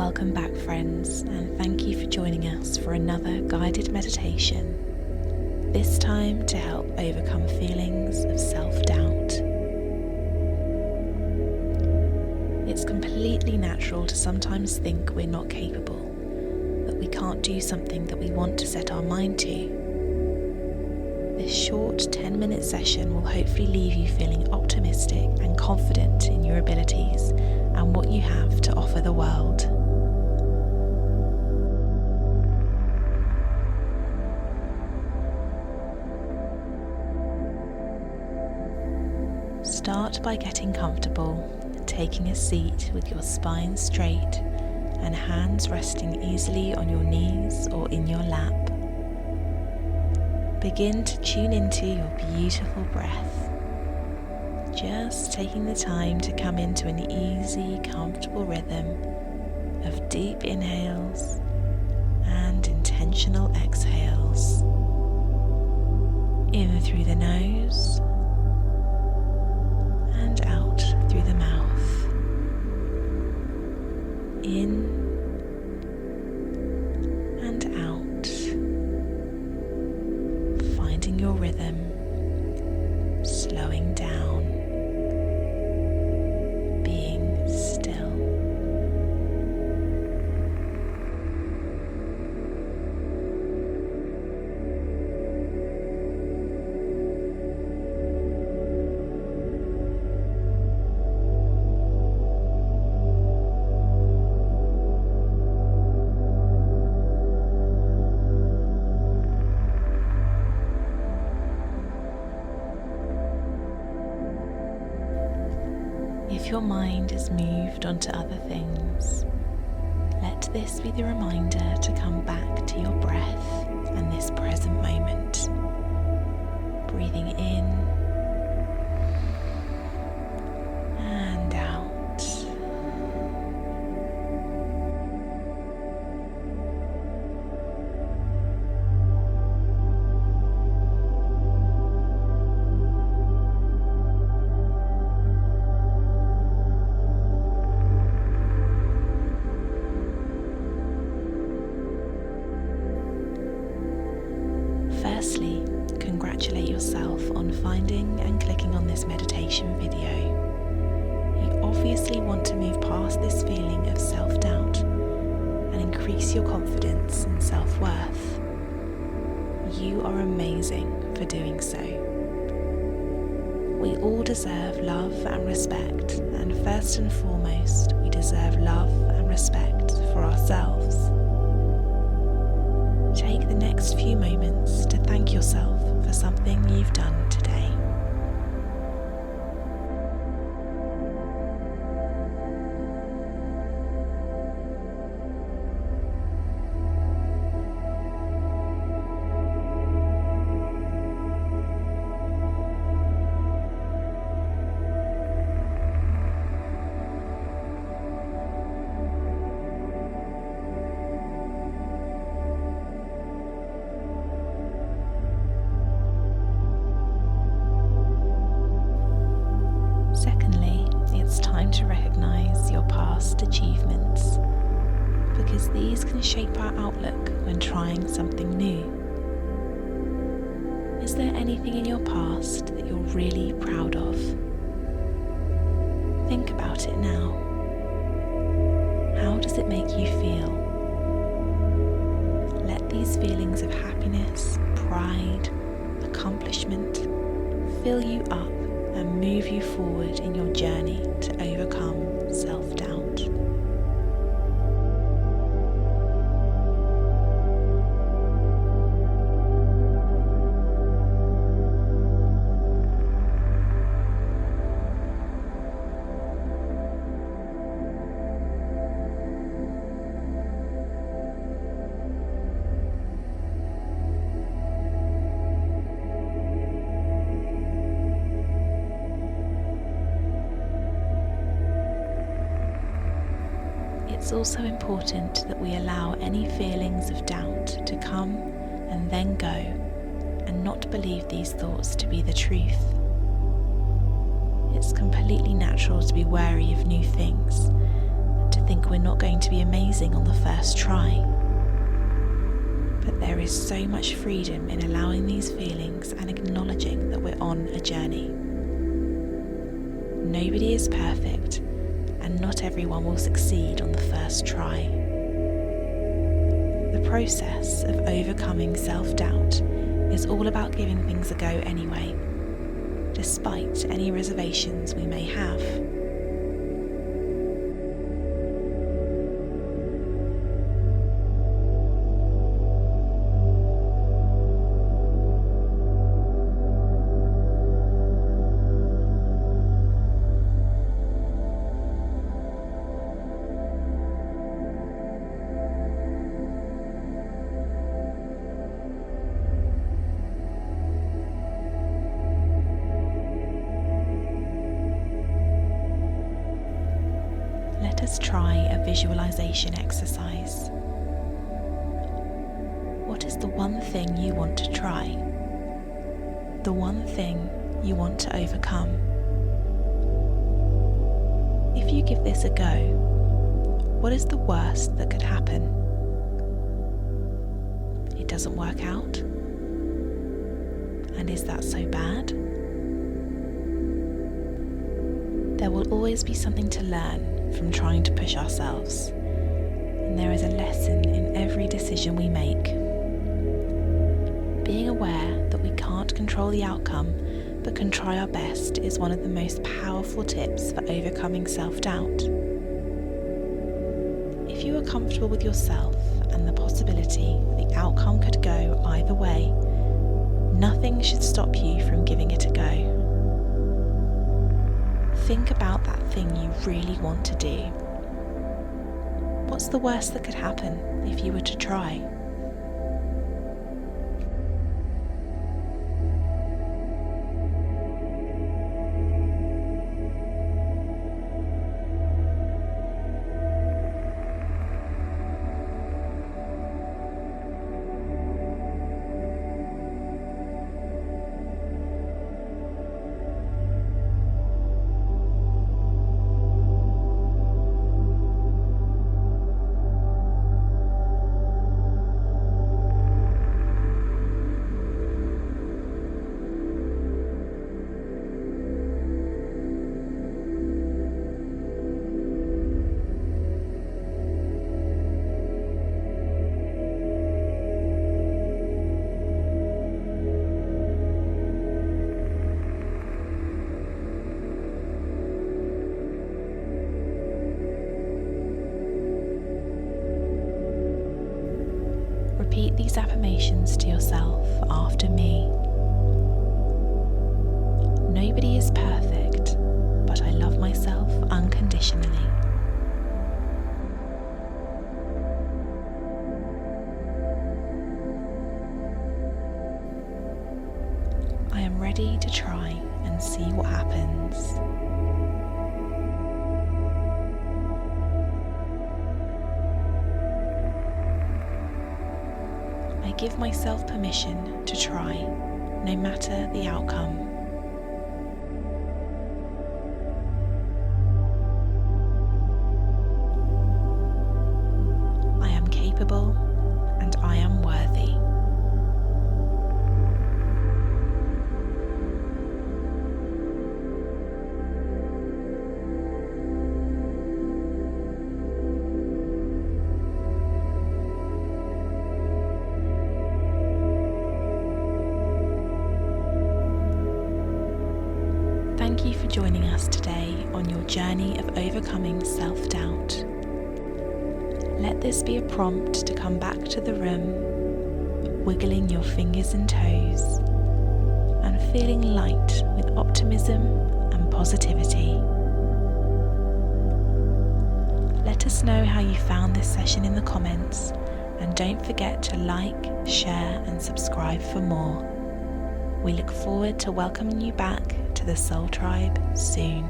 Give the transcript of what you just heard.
Welcome back, friends, and thank you for joining us for another guided meditation, this time to help overcome feelings of self-doubt. It's completely natural to sometimes think we're not capable, that we can't do something that we want to set our mind to. This short 10-minute session will hopefully leave you feeling optimistic and confident in your abilities and what you have to offer the world. Start by getting comfortable, taking a seat with your spine straight and hands resting easily on your knees or in your lap. Begin to tune into your beautiful breath, just taking the time to come into an easy, comfortable rhythm of deep inhales and intentional exhales. In through the nose and out through the mouth. In and out. Finding your rhythm, slowing down, being still. If your mind is moved onto other things, let this be the reminder to come back to your breath and this present moment. Breathing in and out. Firstly, congratulate yourself on finding and clicking on this meditation video. You obviously want to move past this feeling of self-doubt and increase your confidence and self-worth. You are amazing for doing so. We all deserve love and respect, and first and foremost, we deserve love and respect for ourselves. Take the next few moments to thank yourself for something you've done today. Secondly, it's time to recognize your past achievements, because these can shape our outlook when trying something new. Is there anything in your past that you're really proud of? Think about it now. How does it make you feel? Let these feelings of happiness, pride, accomplishment fill you up and move you forward in your journey to overcome self-doubt. It's also important that we allow any feelings of doubt to come and then go, and not believe these thoughts to be the truth. It's completely natural to be wary of new things, and to think we're not going to be amazing on the first try. But there is so much freedom in allowing these feelings and acknowledging that we're on a journey. Nobody is perfect, and not everyone will succeed on the first try. The process of overcoming self-doubt is all about giving things a go anyway, despite any reservations we may have. Let us try a visualization exercise. What is the one thing you want to try? The one thing you want to overcome? If you give this a go, what is the worst that could happen? It doesn't work out? And is that so bad? There will always be something to learn from trying to push ourselves, and there is a lesson in every decision we make. Being aware that we can't control the outcome but can try our best is one of the most powerful tips for overcoming self-doubt. If you are comfortable with yourself and the possibility the outcome could go either way, nothing should stop you from giving it a go. Think about that thing you really want to do. What's the worst that could happen if you were to try? Repeat these affirmations to yourself after me. Nobody is perfect, but I love myself unconditionally. I am ready to try and see what happens. I give myself permission to try, no matter the outcome. I am capable and I am worthy. Thank you for joining us today on your journey of overcoming self-doubt. Let this be a prompt to come back to the room, wiggling your fingers and toes, and feeling light with optimism and positivity. Let us know how you found this session in the comments, and don't forget to like, share and subscribe for more. We look forward to welcoming you back to the Soul Tribe soon.